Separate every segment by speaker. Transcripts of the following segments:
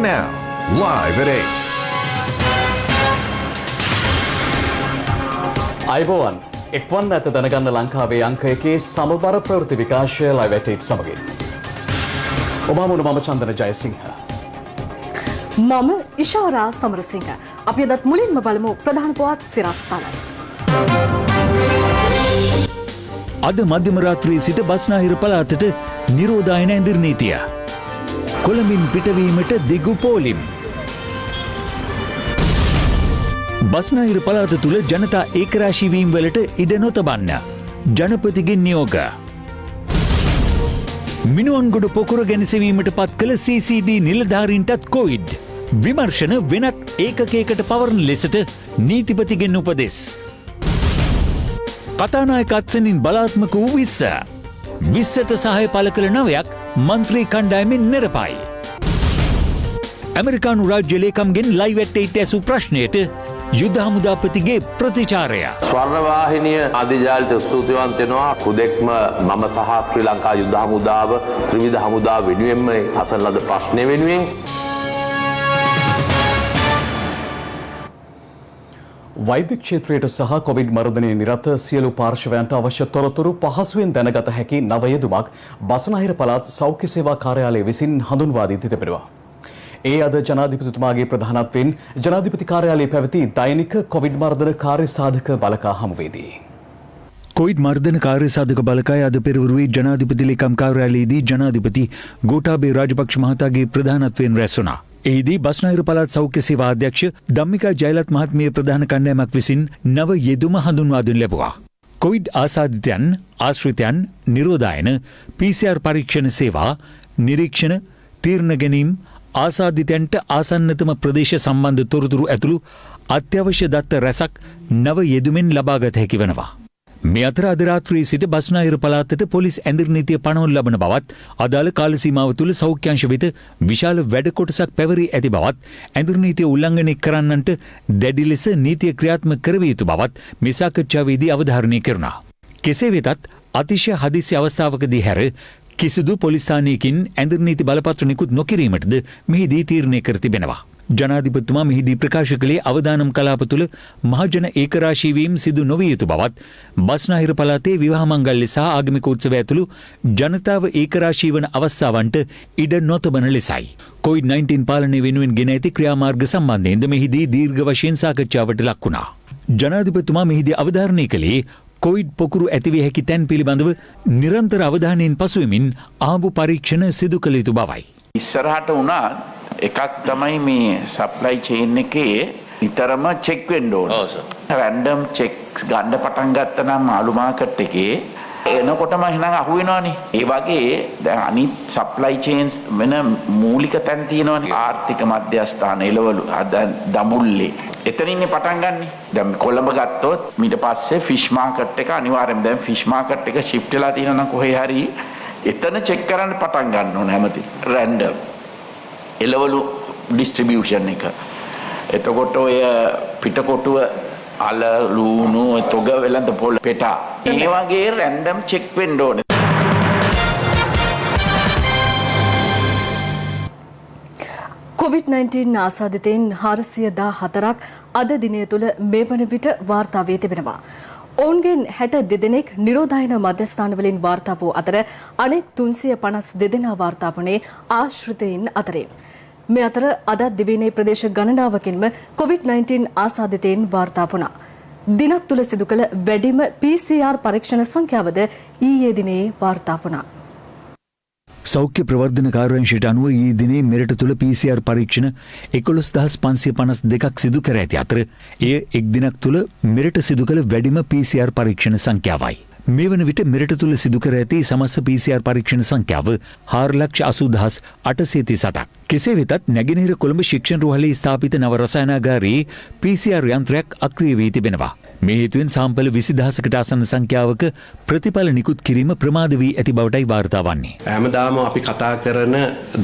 Speaker 1: now, live at 8.
Speaker 2: අයිබෝවන් එක්වන්න ඇත දැනගන්න ලංකාවේ අංක එකේ සමබර ප්‍රවෘත්ති විකාශය ලයිව් at 8 සමගින්. ඔබාමුණ මම චන්දන ජයසිංහ.
Speaker 3: මම ඉෂාරා සමරසිංහ. අපි අදත් මුලින්ම බලමු ප්‍රධාන පුවත් සිරස්තල.
Speaker 4: අද මධ්‍යම රාත්‍රියේ සිට බස්නාහිර පළාතට නිරෝධායන ඇඳිරි නීතිය. කොළඹින් පිටවීමට දිගු පෝලිම්. බස්නාහිර පළාත තුළ ජනතා ඒකරාශී වලට ඉඩ නොතබන්න ජනපතිගෙන් නියෝග. මිනුවන්ගොඩ පොකුර ගැනසවීමට පත් කළ CCD නිලධාරීන්ටත් කොවිඩ්. විමර්ශන වෙනත් ඒකකයකට පවරන ලෙසට නීතිපතිගෙන් උපදෙස්. කතානායක අත්සනින් බලාත්මක වූ 20ට සහය පළ කළ 9ක් මන්ත්‍රී කණ්ඩායමෙන් නිරපයි. ඇමරිකානු රාජ්‍ය ලේකම්ගෙන් ලයිව් at 8 ඇසූ ප්‍රශ්නයට යුද්ධ හමුදාපතිගේ ප්‍රතිචාරය.
Speaker 5: ස්වර්ණවාහිනිය අධිජාලයට ස්තුතිවන්ත වෙනවා. හුදෙක්ම මම සහ ශ්‍රී ලංකා යුද්ධ හමුදාව ත්‍රිවිධ හමුදාව වෙනුවෙන්ම අසන ලද ප්‍රශ්නය වෙනුවෙන්
Speaker 2: වෛද්‍ය ක්ෂේත්‍රයට සහ කොවිඩ් මර්ධනයේ නිරත සියලු පාර්ශවයන්ට අවශ්‍ය තොරතුරු පහසුවෙන් දැනගත හැකි නව යෙදුමක් බස්නාහිර පළාත් සෞඛ්‍ය සේවා කාර්යාලය විසින් හඳුන්වා දී තිබෙනවා. ඒ අද ජනාධිපතිතුමාගේ ප්‍රධානත්වයෙන් ජනාධිපති කාර්යාලයේ පැවති දෛනික කොවිඩ් මර්ධන කාර්ය සාධක බලකා හමුවේදී.
Speaker 4: කොවිඩ් මර්ධන කාර්ය සාධක බලකාය අද පෙරවරුවේ ජනාධිපති ලේකම් කාර්යාලයේදී ජනාධිපති ගෝඨාභය රාජපක්ෂ මහතාගේ ප්‍රධානත්වයෙන් රැස් වුණා. එහිදී බස්නාහිර පළාත් සෞඛ්‍ය සේවා අධ්‍යක්ෂ ධම්මිකා ජයලත් මහත්මිය ප්‍රධාන කණ්ඩායමක් විසින් නව යෙදුම හඳුන්වා දෙනු ලැබුවා. කොවිඩ් ආසාදිතයන්, ආශ්‍රිතයන්, නිරෝධායන, PCR පරීක්ෂණ සේවා, නිරීක්ෂණ, තීරණ ගැනීම, ආසාදිතයන්ට ආසන්නතම ප්‍රදේශ සම්බන්ධ තොරතුරු ඇතුළු අත්‍යවශ්‍ය දත්ත රැසක් නව යෙදුමෙන් ලබාගත හැකි වෙනවා. මේ අතර අද රාත්‍රියේ සිට බස්නාහිර පළාතට පොලිස් ඇඳිරි නීතිය පනවනු ලබන බවත් අදාළ කාල සීමාව තුළ සෞඛ්‍යාංශ වෙත විශාල වැඩ කොටසක් පැවරී ඇති බවත් ඇඳිරි නීතිය උල්ලංඝනය කරන්නන්ට දැඩි ලෙස නීතිය ක්‍රියාත්මක කරවිය යුතු බවත් මේ සාකච්ඡාවේදී අවධාරණය කෙරුණා. කෙසේ වෙතත් අතිශය හදිසි අවස්ථාවකදී හැර කිසිදු පොලිස් ස්ථානයකින් ඇඳිරි නීති බලපත්‍ර නිකුත් නොකිරීමටද මෙහිදී තීරණය කර තිබෙනවා. ජනාධිපතිතුමා මෙහිදී ප්‍රකාශ කළේ අවදානම් කලාප තුළ මහජන ඒකරාශී වීම සිදු නොවිය යුතු බවත් බස්නාහිර පළාතේ විවාහ මංගල්‍ය සහ ආගමික උත්සවය ඇතුළු ජනතාව ඒකරාශී වන අවස්ථාවන්ට ඉඩ නොතබන ලෙසයි. COVID-19 පාලනය වෙනුවෙන් ගෙන ඇති ක්‍රියාමාර්ග සම්බන්ධයෙන්ද මෙහිදී දීර්ඝ වශයෙන් සාකච්ඡාවට ලක් වුණා. ජනාධිපතිතුමා මෙහිදී අවධාරණය කළේ කොවිඩ් පොකුරු ඇතිවිය හැකි තැන් පිළිබඳව නිරන්තර අවධානයෙන් පසුවෙමින් ආඹු පරීක්ෂණ සිදු කළ යුතු බවයි.
Speaker 6: ඉස්සරහට වුණත් එකක් තමයි මේ සප්ලයි චේන් එකේ නිතරම චෙක් වෙන්න ඕන. රැන්ඩම් චෙක්ස් ගන්න පටන් ගත්තා නම් මාළු මාකට් එකේ එනකොටම එහෙනම් අහු වෙනවනේ. ඒ වගේ දැන් අනිත් සප්ලයි චේන්ස් වෙන මූලික තැන් තියෙනවනේ. ආර්ථික මධ්‍යස්ථාන එළවලු දමුල්ලේ එතනින්නේ පටන් ගන්නෙ. දැන් කොළඹ ගත්තොත් ඊට පස්සේ ෆිෂ් මාකට් එක අනිවාර්යයෙන්ම දැන් ෆිෂ් මාකට් එක shift වෙලා තියෙනවා නම් කොහේ හරි එතන චෙක් කරන්න පටන් ගන්න ඕන හැමතිස්සෙම. රැන්ඩම් එළවලු ඩිස්ට්‍රිබියුෂන් එක. එතකොට ඔය පිටකොටුව අල ලුණු තොග වෙලඳ පොළ පෙටා ඒ වගේ රැන්ඩම් චෙක් වෙන්න ඕනේ.
Speaker 3: COVID-19 ආසාදිතයින් 414ක් අද දිනය තුළ මේ වන විට වාර්තා වී තිබෙනවා. ඔවුන්ගෙන් 62 දෙනෙක් නිරෝධායන මධ්‍යස්ථානවලින් වාර්තා වූ අතර අනෙක් 352 දෙනා වාර්තා වුණේ ආශ්‍රිතයින් අතරින්. මේ අතර අද දිවයිනේ ප්‍රදේශ ගණනාවකින්ම COVID-19 ආසාදිතයින් වාර්තා වුණා. දිනක් තුල සිදු කළ වැඩිම PCR පරීක්ෂණ සංඛ්‍යාවද ඊයේ දිනේ වාර්තා වුණා.
Speaker 4: සෞඛ්‍ය ප්‍රවර්ධන කාර්යාංශයට අනුව ඊයේ දිනේ මෙරට තුළ PCR පරීක්ෂණ 11552ක් සිදු කර ඇති අතර එය එක් දිනක් තුළ මෙරට සිදු කළ වැඩිම PCR පරීක්ෂණ සංඛ්‍යාවයි. මේ වන විට මෙරට තුළ සිදු කර ඇති සමස්ත PCR පරීක්ෂණ සංඛ්‍යාව 4,80,838ක්. කෙසේ වෙතත් නැගෙනහිර කොළඹ ශික්ෂණ රුහලේ ස්ථාපිත නව රසායනාගාරයේ PCR යන්ත්‍රයක් අක්‍රිය වී තිබෙනවා. මේ හේතුවෙන් සාම්පල 20,000කට ආසන්න සංඛ්‍යාවක ප්‍රතිඵල නිකුත් කිරීම ප්‍රමාද වී ඇති බවටයි වාර්තා වන්නේ.
Speaker 7: හැමදාම අපි කතා කරන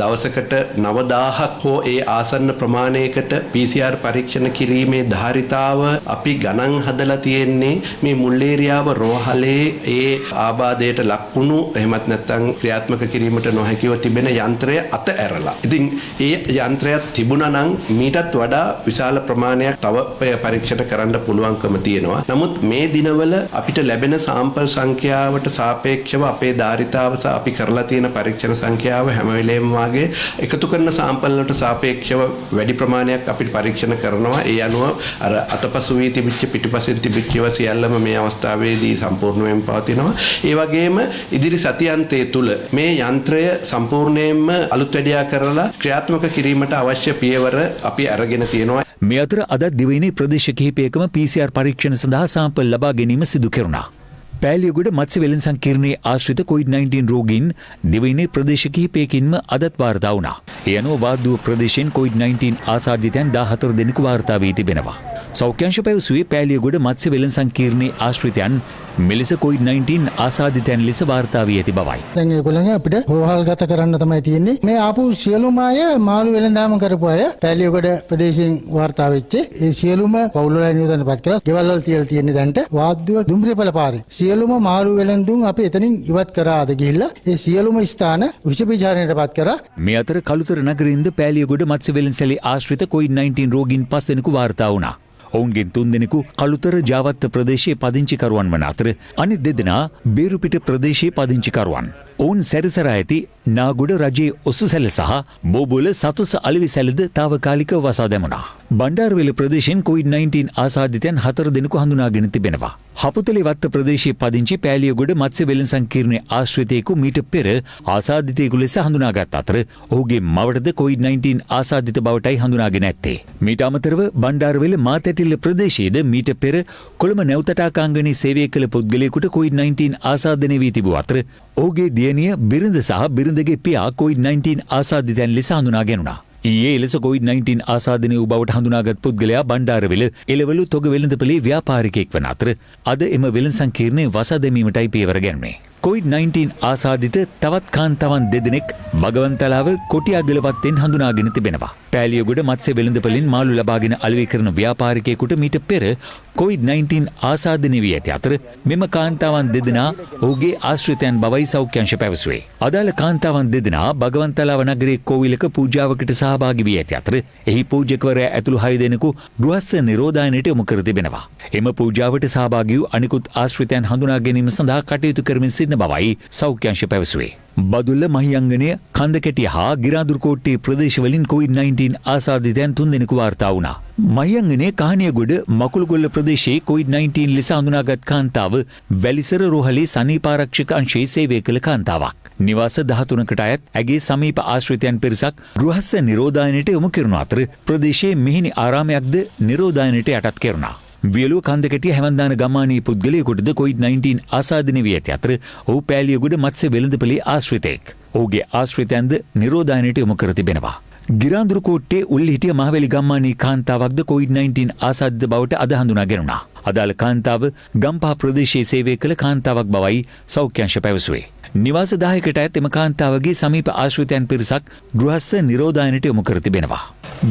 Speaker 7: දවසකට 9,000ක් හෝ ඒ ආසන්න ප්‍රමාණයකට PCR පරීක්ෂණ කිරීමේ ධාරිතාව අපි ගණන් හදලා තියෙන්නේ මේ මුල්ලේරියාව රෝහලේ ඒ ආබාධයට ලක්වුණු එහෙමත් නැත්නම් ක්‍රියාත්මක කිරීමට නොහැකිව තිබෙන යන්ත්‍රය අත ඇරලා. ඉතින් ඒ යන්ත්‍රයක් තිබුණා නම් මීටත් වඩා විශාල ප්‍රමාණයක් තව පරීක්ෂණ කරන්න පුළුවන්කම තියෙනවා. නමුත් මේ දිනවල අපිට ලැබෙන සාම්පල් සංඛ්‍යාවට සාපේක්ෂව අපේ ධාරිතාව සහ අපි කරලා තියෙන පරීක්ෂණ සංඛ්‍යාව හැම වෙලේම වාගේ එකතු කරන සාම්පල් වලට සාපේක්ෂව වැඩි ප්‍රමාණයක් අපිට පරීක්ෂණ කරනවා. ඒ අනුව අර අතපසු වී තිබිච්ච පිටිපස්සෙන් තිබිච්ච ඒවා සියල්ලම මේ අවස්ථාවේදී සම්පූර්ණයෙන්ම පවතිනවා. ඒ වගේම ඉදිරි සතියන්තය තුල මේ යන්ත්‍රය සම්පූර්ණයෙන්ම අලුත් වැඩියා කරලා ක්‍රියාත්මක කිරීමට අවශ්‍ය පියවර අපි අරගෙන තියෙනවා.
Speaker 4: මේ අතර අද දිවයිනේ ප්‍රදේශ කිහිපයකම PCR පරීක්ෂණ සඳහා සාම්පල් ලබා ගැනීම සිදු කෙරුණා. පෑලියගොඩ මත්ස්‍ය වෙළඳ සංකීර්ණයේ ආශ්‍රිත COVID-19 රෝගීන් දිවයිනේ ප්‍රදේශ කිහිපයකින්ම අදත් වාර්තා වුණා. ඒ අනුව වාද්දුව ප්‍රදේශයෙන් COVID-19 ආසාදිතයන් 14 දෙනෙකු වාර්තා වී තිබෙනවා. සෞඛ්‍යංශ පැවසුවේ පෑලියගොඩ මත්ස්‍ය වෙළඳ සංකීර්ණයේ ආශ්‍රිතයන් මෙලෙස COVID-19 ආසාදිතයන් ලෙස වාර්තා වී ඇති බවයි.
Speaker 8: දැන් ඒගොල්ලන්ගේ අපිට හොරහල්ගත කරන්න තමයි තියෙන්නේ. මේ ආපු සියලුම අය මාළු වෙළඳාම කරපු අය පෑලියගොඩ ප්‍රදේශයෙන් වාර්තා වෙච්ච ඒ සියලුම පවුල් වල නියෝජනපත් කරලා ගෙවල් වල තියලා තියෙන දැන්ට වාද්දුව දුම්රියපල පාරේ සියලුම මාළු වෙළඳුන් අපි එතනින් ඉවත් කරාද ගිහිල්ලා ඒ සියලුම ස්ථාන විෂ විචාරණයටපත් කරා.
Speaker 4: මේ අතර කළුතර නගරින්ද පෑලියගොඩ මත්ස්‍ය වෙළඳසැලේ ආශ්‍රිත COVID-19 රෝගීන් 5 දෙනෙකු වාර්තා වුණා. ඔවුන්ගෙන් 3 දෙනෙකු කළුතර ජාවත්ත ප්‍රදේශයේ පදිංචිකරුවන් වන අතර අනිත් 2 දෙනා බේරුපිට ප්‍රදේශයේ පදිංචිකරුවන්. ඔවුන් සැරිසරා ඇති නාගොඩ රජයේ ඔසුසැල සහ බෝබොල සතුස අලවිසැලද තාවකාලිකව වසා දැමුණා. බණ්ඩාරවැල ප්‍රදේශයෙන් COVID-19 ආසාදිතයන් 4 දෙනෙකු හඳුනාගෙන තිබෙනවා. හපුතලේ වත්ත ප්‍රදේශයේ පදිංචි පෑලියගොඩ මත්ස්‍ය වෙළඳ සංකීර්ණයේ ආශ්‍රිතයෙකු මීට පෙර ආසාදිතයෙකු ලෙස හඳුනාගත් අතර ඔහුගේ මවටද COVID-19 ආසාදිත බවටයි හඳුනාගෙන ඇත්තේ. මීට අමතරව බණ්ඩාරවැල මාතැටිල්ල ප්‍රදේශයේද මීට පෙර කොළඹ නැවතටාකාංගනයේ සේවය කළ පුද්ගලයෙකුට COVID-19 ආසාදනය වී තිබූ අතර ඔහුගේ දියණිය බිරිඳ සහ බිරිඳගේ පියා COVID-19 ආසාදිතයන් ලෙස හඳුනා ගැනුණා. ඊයේ එලෙස COVID-19 ආසාදනය වූ බවට හඳුනාගත් පුද්ගලයා බණ්ඩාරවැල එළවලු තොග වෙළඳපොලේ ව්‍යාපාරිකයෙක් වන අතර අද එම වෙළඳ සංකීර්ණයේ වසා දැමීමටයි පියවර ගැනුනේ. COVID-19 ආසාදිත තවත් කාන්තාවන් 2 දෙනෙක් භගවන්තලාව කොටියාගලවත්තෙන් හඳුනාගෙන තිබෙනවා. පෑලියගොඩ මත්ස්‍ය වෙළඳපොලින් මාළු ලබාගෙන අලෙවි කරන ව්‍යාපාරිකයෙකුට මීට පෙර COVID-19 ආසාදනය වී ඇති අතර මෙම කාන්තාවන් 2 දෙනා ඔහුගේ ආශ්‍රිතයන් බවයි සෞඛ්‍යංශ පැවසුවේ. අදාළ කාන්තාවන් 2 දෙනා භගවන්තලාව නගරයේ කෝවිලක පූජාවකට සහභාගී වී ඇති අතර එහි පූජකවරයා ඇතුළු 6 දෙනෙකු ගෘහස්ස නිරෝධායනයට යොමු කර තිබෙනවා. එම පූජාවට සහභාගී වූ අනිකුත් ආශ්‍රිතයන් හඳුනා ගැනීම සඳහා කටයුතු කරමින් සිටින බවයි සෞඛ්‍යංශ පැවසුවේ. බදුල්ල මහියංගනය කන්දකැටිය හා ගිරාදුරුකෝට්ටේ ප්‍රදේශවලින් COVID-19 ආසාදිතයන් 3 දෙනෙකු වාර්තා වුණා. මහියංගනයේ කහනියගොඩ මකුළුගොල්ල ප්‍රදේශයේ COVID-19 ලෙස හඳුනාගත් කාන්තාව වැලිසර රෝහලේ සනීපාරක්ෂක අංශයේ සේවය කළ කාන්තාවක්. නිවාස 13කට අයත් ඇගේ සමීප ආශ්‍රිතයන් පිරිසක් ගෘහස්ස නිරෝධායනයට යොමු කරන අතර ප්‍රදේශයේ මිහිණි ආරාමයක්ද නිරෝධායනයට යටත් කෙරුණා. වියලුව කන්දකැටිය හැමන්දාන ගම්මානයේ පුද්ගලයෙකුටද COVID-19 ආසාදනය වී ඇති අතර ඔහු පෑලියගොඩ මත්ස්‍ය වෙළඳපොලේ ආශ්‍රිතයෙක්. ඔහුගේ ආශ්‍රිතයන්ද නිරෝධායනයට යොමු කර තිබෙනවා. ගිරාදුරුකෝට්ටේ උල්හිටිය මහවැලි ගම්මානයේ කාන්තාවක්ද COVID-19 ආසාදිත බවට අද හඳුනා ගැනුණා. අදාළ කාන්තාව ගම්පහ ප්‍රදේශයේ සේවය කළ කාන්තාවක් බවයි සෞඛ්‍යංශ පැවසුවේ. නිවාස 10කට ඇත් එම කාන්තාවගේ සමීප ආශ්‍රිතයන් පිරිසක් ගෘහස්ස නිරෝධායනයට යොමු කර තිබෙනවා.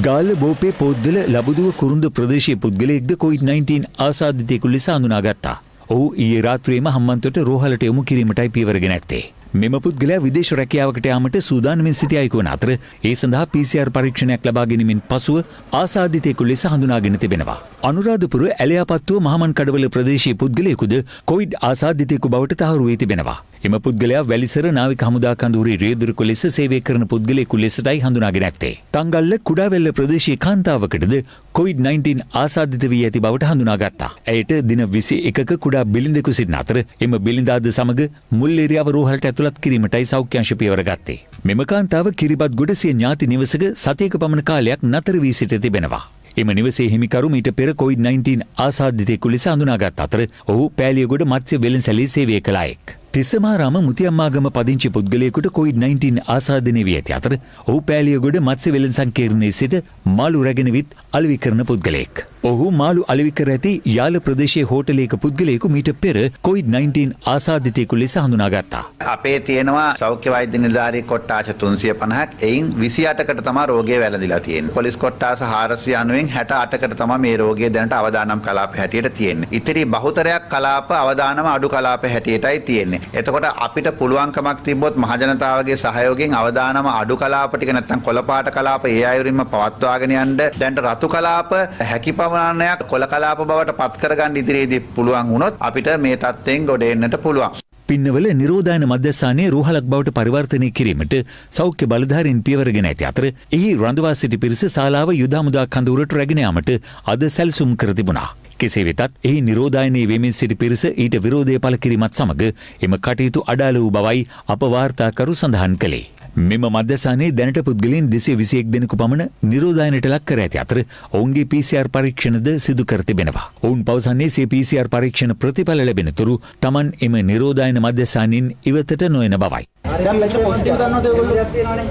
Speaker 4: ගාල්ල බෝපේ පොද්දල ලබුදුව කුරුඳු ප්‍රදේශයේ පුද්ගලයෙක්ද COVID-19 ආසාදිතයෙකු ලෙස හඳුනාගත්තා. ඔහු ඊයේ රාත්‍රියේම හම්බන්තොට රෝහලට යොමු කිරීමටයි පියවරගෙන ඇත්තේ. මෙම පුද්ගලයා විදේශ රැකියාවකට යාමට සූදානමින් සිටි අයෙකු වන අතර ඒ සඳහා PCR පරීක්ෂණයක් ලබා ගැනීමෙන් පසුව ආසාදිතයෙකු ලෙස හඳුනාගෙන තිබෙනවා. අනුරාධපුර ඇලයාපත්තුව මහමන්කඩවල ප්‍රදේශයේ පුද්ගලයෙකුද COVID ආසාදිතයෙකු බවට තහවුරු වී තිබෙනවා. එම පුද්ගලයා වැලිසර නාවික හමුදා කඳවුරේ රියදුරෙකු ලෙස සේවය කරන පුද්ගලයෙකු ලෙසටයි හඳුනාගෙන ඇත්තේ. තංගල්ල කුඩාවැල්ල ප්‍රදේශයේ කාන්තාවකටද COVID-19 ආසාදිත වී ඇති බවට හඳුනාගත්තා. ඇයට දින 21ක කුඩා බිලිඳෙකු සිටින අතර එම බිලිඳාද සමග මුල්ලේරියාව රෝහලට ඇතුළත් කිරීමටයි සෞඛ්‍යංශ පියවර ගත්තේ. මෙම කාන්තාව කිරිබත්ගොඩ සිය ඥාති නිවසක සතියක පමණ කාලයක් නතර වී සිට තිබෙනවා. එම නිවසේ හිමිකරු මීට පෙර COVID-19 ආසාදිතයෙකු ලෙස හඳුනාගත් අතර ඔහු පෑලියගොඩ මත්ස්‍ය වෙළඳසැලේ සේවය කළ අයෙක්. තිස්සමාරාම මුතියම්මාගම පදිංචි පුද්ගලයෙකුට COVID-19 ආසාදනය වී ඇති අතර ඔහු පෑලියගොඩ මත්ස්‍ය වෙළඳ සංකීර්ණයේ සිට මාළු රැගෙන විත් අලෙවි කරන පුද්ගලයෙක්. ඔහු මාළු අලෙවි කර ඇති යාල ප්‍රදේශයේ හෝටලයක පුද්ගලයෙකු මීට පෙර COVID-19 ආසාදිතයෙකු ලෙස හඳුනාගත්තා.
Speaker 9: අපේ තියෙනවා සෞඛ්‍ය වෛද්‍ය නිලධාරී කොට්ටාස 350ක්. එයින් 28කට තමයි රෝගය වැළඳිලා තියෙන්නේ. පොලිස් කොට්ටාස 490න් 68කට තමයි මේ රෝගය දැනට අවදානම් කලාප හැටියට තියෙන්නේ. ඉතිරි බහුතරයක් කලාප අවදානම අඩු කලාප හැටියටයි තියෙන්නේ. එතකොට අපිට පුළුවන්කමක් තිබ්බොත් මහජනතාවගේ සහයෝගයෙන් අවදානම අඩු කලාප ටික නැත්නම් කොළපාට කලාප ඒ අයුරින්ම පවත්වාගෙන යන්න දැන් රතු කලාප හැකි පමණක් කොළ කලාප බවට පත් කරගන්න ඉදිරියේදී පුළුවන් වුණොත් අපිට මේ තත්ත්වයෙන් ගොඩ එන්නට පුළුවන්.
Speaker 4: පින්නවල නිරෝධායන මධ්‍යස්ථානයේ රෝහලක් බවට පරිවර්තනය කිරීමට සෞඛ්‍ය බලධාරීන් පියවරගෙන ඇති අතර එහි රඳවා සිටි පිරිස ශාලාව යුද හමුදා කඳවුරට රැගෙන යාමට අද සැලසුම් කර තිබුණා. කෙසේ වෙතත් එහි නිරෝධායනයේ වෙමින් සිටි පිරිස ඊට විරෝධය පළ කිරීමත් සමග එම කටයුතු අඩාල වූ බවයි අප වාර්තාකරු සඳහන් කළේ. මෙම මධ්‍යස්ථානයේ දැනට පුද්ගලයන් 221 දෙනෙකු පමණ නිරෝධායනයට ලක් කර ඇති අතර ඔවුන්ගේ PCR පරීක්ෂණද සිදු කර තිබෙනවා. ඔවුන් පවසන්නේ සිය PCR පරීක්ෂණ ප්‍රතිඵල ලැබෙන තුරු Taman එම නිරෝධායන මධ්‍යස්ථානයෙන් ඉවතට නොයන බවයි.
Speaker 10: දැන් මෙතන පොසිටිව් ගන්නවද ඔයගොල්ලෝ?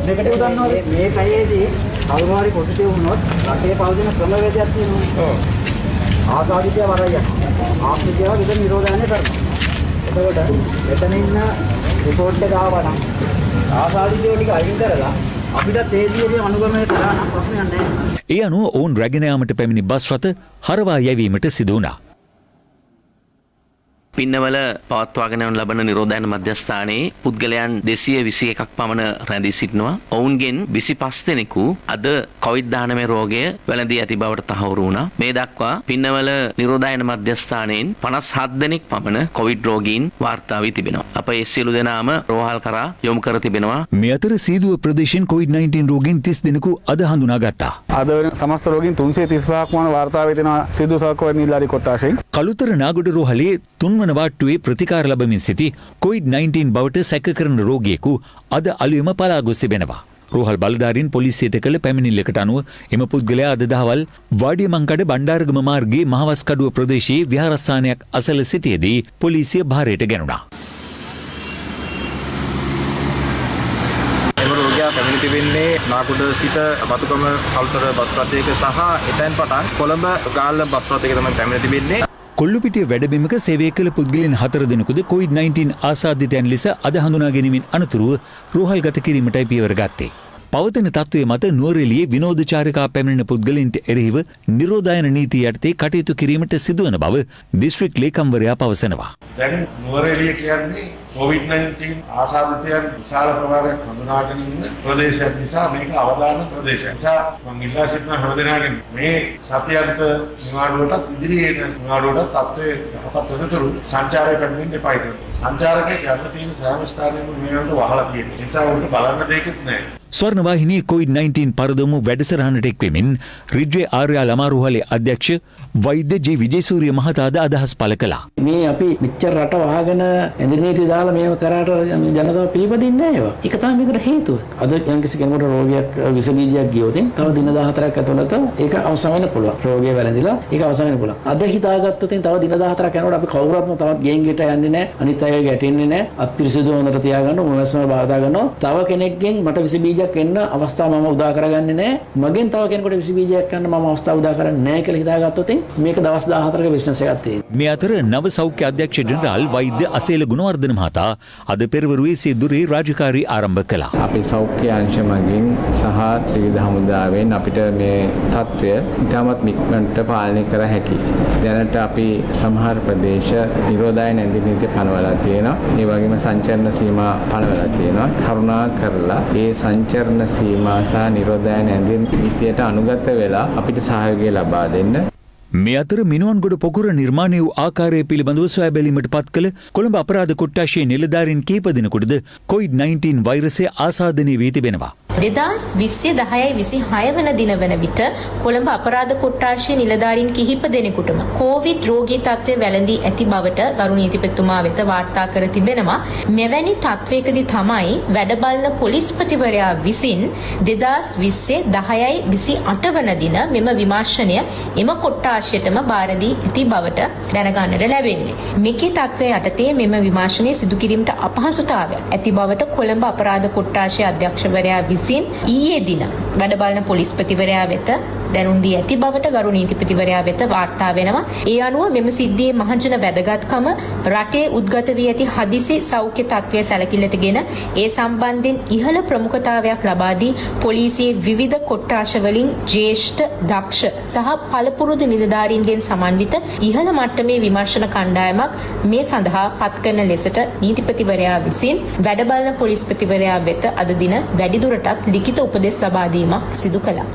Speaker 10: නෙගටිව් ගන්නවද? මේ කයේදී කවුරුහරි පොසිටිව් වුණොත් රටේ පවතින ක්‍රමවේදයක් තියෙනවා. ආසාදිතය වරය යනවා. ආප්තිකව විතර නිරෝධායනය කරනවා. එතකොට මෙතන ඉන්න රිපෝට් එක ආවා නම් ආසාදිතය ටික අයින් කරලා අපිට තේදීදී අනුගමනය කරා නම් ප්‍රශ්නයක් නැහැ.
Speaker 4: ඒ අනුව ඔවුන් රැගෙන යාමට පැමිණි බස් රථ හරවා යැවීමට සිදු වුණා.
Speaker 11: පින්නවල පවත්වාගෙන යන ලබන නිරෝධායන මධ්‍යස්ථානයේ පුද්ගලයන් 221ක් පමණ රැඳී සිටිනවා. ඔවුන්ගෙන් 25 දෙනෙකු අද COVID-19 රෝගය වැළඳී ඇති බවට තහවුරු වුණා. මේ දක්වා පින්නවල නිරෝධායන මධ්‍යස්ථානයෙන් 57 දෙනෙක් පමණ COVID රෝගීන් වාර්තා වී තිබෙනවා. අප ඒ සියලු දෙනාම රෝහල් කරා යොමු කර තිබෙනවා.
Speaker 4: මේ අතර සීදුව ප්‍රදේශයෙන් COVID-19 රෝගීන් 30 දෙනෙකු අද හඳුනාගත්තා.
Speaker 12: අද සමස්ත රෝගීන් 335ක් වන වාර්තා වේ තියෙනවා සීදුව සෞඛ්‍ය නිලධාරී කොට්ටාශයෙන්.
Speaker 4: කළුතර නාගොඩ රෝහලේ තුන්වන වාට්ටුවේ ප්‍රතිකාර ලබමින් සිටි COVID-19 බවට සැක කරන රෝගියෙකු අද අලුයම පලා ගොස් තිබෙනවා. රෝහල් බලධාරීන් පොලිසියට කළ පැමිණිල්ලකට අනුව එම පුද්ගලයා අද දහවල් වාඩිමංකඩ බණ්ඩාරගම මාර්ගයේ මහවස්කඩුව ප්‍රදේශයේ විහාරස්ථානයක් අසල සිටියේදී පොලිසිය භාරයට ගැනුණා.
Speaker 13: රෝගයා පැමිණ තිබෙන්නේ නාගොඩ සිට වතුගම කළුතර බස් රථයක සහ එතැන් පටන් කොළඹ ගාල්ල බස් රථයක තමයි පැමිණ තිබෙන්නේ.
Speaker 4: කොල්ලුපිටිය වැඩබිමක සේවය කළ පුද්ගලයන් 4 දෙනෙකුද COVID-19 ආසාදිතයන් ලෙස අද හඳුනා ගැනීමෙන් අනතුරුව රෝහල්ගත කිරීමටයි පියවර ගත්තේ. පවතින තත්ත්වයේ මත නුවරඑළියේ විනෝදචාරිකා පැමිණෙන පුද්ගලයන්ට එරෙහිව නිරෝධායන නීතිය යටතේ කටයුතු කිරීමට සිදුවන බව දිස්ත්‍රික් ලේකම්වරයා පවසනවා.
Speaker 14: දැන් නුවරඑළිය කියන්නේ COVID-19 ආසාදිතයන් විශාල ප්‍රමාණයක් හඳුනාගෙන ඉන්න ප්‍රදේශයක් නිසා මේක අවදාන ප්‍රදේශයක්. නිසා මම ඉල්ලා සිටින හැමදෙනාගෙන් මේ සත්‍යන්ත නිවාඩුවටත් ඉදිරියේ නිවාඩුවටත් තත්ත්වයේ යහපත් වෙනතුරු සංචාරය පැමිණෙන්න එපා කියලා. සංචාරකයෙක් යන්න තියෙන සෑම ස්ථානයකම මේ වලට වහලා තියෙනවා. ඒ නිසා උන්ට බලන්න දෙයක්වත් නැහැ.
Speaker 4: ස්වර්ණවාහිනී COVID-19 පරදමු වැඩසටහනට එක්වෙමින් රිජ්වේ ආර්යා ළමා රෝහලේ අධ්‍යක්ෂ වෛද්‍ය ජේ විජේසූරිය මහතාද අදහස් පළ කළා.
Speaker 10: මේ අපි මෙච්චර රට වහගෙන ඇඳනීති දාලා මේව කරාට ජනතාව පිළිපදින්නේ නැහැ ඒවා. ඒක තමයි මේකට හේතුව. අද යම්කිසි කෙනෙකුට රෝගයක් විස බීජයක් ගියොත් තව දින 14ක් ඇතුළත ඒක අවසන් වෙන්න පුළුවන්. රෝගය වැළඳිලා ඒක අවසන් වෙන්න පුළුවන්. අද හිතාගත්තොත් තව දින 14ක් යනකොට අපි කවුරුත්ම තවත් ගෙන් ගෙට යන්නේ නැහැ. අනිත් අය ගැටෙන්නේ නැහැ. අපිරිසිදු හොඳට තියාගන්න මොනවාස්ම බාධා ගන්නවා. තව කෙනෙක්ගෙන් මට විස බීජයක් එන්න අවස්ථාව මම උදා කරගන්නේ නැහැ. මගෙන් තව කෙනෙකුට විස බීජයක් ගන්න මම අවස්ථාව උදා කරන්නේ නැහැ කියලා හිතාගත්තොත් මේක දවස් 14ක බිස්නස් එකක් තියෙනවා.
Speaker 4: මේ අතර නව සෞඛ්‍ය අධ්‍යක්ෂ ජෙනරාල් වෛද්‍ය අසේල ගුණවර්ධන මහතා අද පෙරවරුවේ සිදුරේ රාජකාරී ආරම්භ කළා.
Speaker 15: අපි සෞඛ්‍ය අංශ මගින් සහ ත්‍රිවිධ හමුදාවෙන් අපිට මේ තත්ත්වය ඉතාමත් ඉක්මනට පාලනය කර හැකියි. දැනට අපි සමහර ප්‍රදේශ නිරෝධායන නීතිය පනවලා තියෙනවා. ඒ වගේම සංචරණ සීමා පනවලා තියෙනවා. කරුණා කරලා ඒ සංචරණ සීමා සහ නිරෝධායන නීතියට අනුගත වෙලා අපිට සහයෝගය ලබා දෙන්න.
Speaker 4: මේ අතර මිනුවන්ගොඩ පොකුර නිර්මාණය වූ ආකාරය පිළිබඳව සොයා බැලීමට පත් කළ කොළඹ අපරාධ කොට්ටාශයේ නිලධාරීන් කීප දෙනෙකුටද COVID-19 වෛරසය ආසාදනය වී තිබෙනවා.
Speaker 16: 2020 වන දින වන විට කොළඹ අපරාධ කොට්ටාශයේ නිලධාරීන් කිහිප දෙනෙකුටම COVID රෝගී තත්ත්වය වැළඳී ඇති බවට ගරු නීතිපතිතුමා වෙත වාර්තා කර තිබෙනවා. මෙවැනි තත්ත්වයකදී තමයි වැඩ බලන පොලිස්පතිවරයා විසින් 2020 වන දින මෙම විමර්ශනය එම කොට්ටාශයටම බාර දී ඇති බවට දැනගන්නට ලැබෙන්නේ. මෙකී තත්ත්වය යටතේ මෙම විමර්ශනය සිදු කිරීමට අපහසුතාවයක් ඇති බවට කොළඹ අපරාධ කොට්ටාශයේ අධ්‍යක්ෂවරයා විසින් ඊයේ දින වැඩ බලන පොලිස්පතිවරයා වෙත දැනුම් දී ඇති බවට ගරු නීතිපතිවරයා වෙත වාර්තා වෙනවා. ඒ අනුව මෙම සිද්ධියේ මහජන වැදගත්කම රටේ උද්ගත වී ඇති හදිසි සෞඛ්‍ය තත්ත්වය සැලකිල්ලටගෙන ඒ සම්බන්ධයෙන් ඉහළ ප්‍රමුඛතාවයක් ලබා දී පොලිසියේ විවිධ කොට්ටාශවලින් ජ්‍යෙෂ්ඨ දක්ෂ සහ පළපුරුදු නිලධාරීන්ගෙන් සමන්විත ඉහළ මට්ටමේ විමර්ශන කණ්ඩායමක් මේ සඳහා පත් කරන ලෙසට නීතිපතිවරයා විසින් වැඩ බලන පොලිස්පතිවරයා වෙත අද දින වැඩිදුරටත් ලිඛිත උපදෙස් ලබා දීමක් සිදු කළා.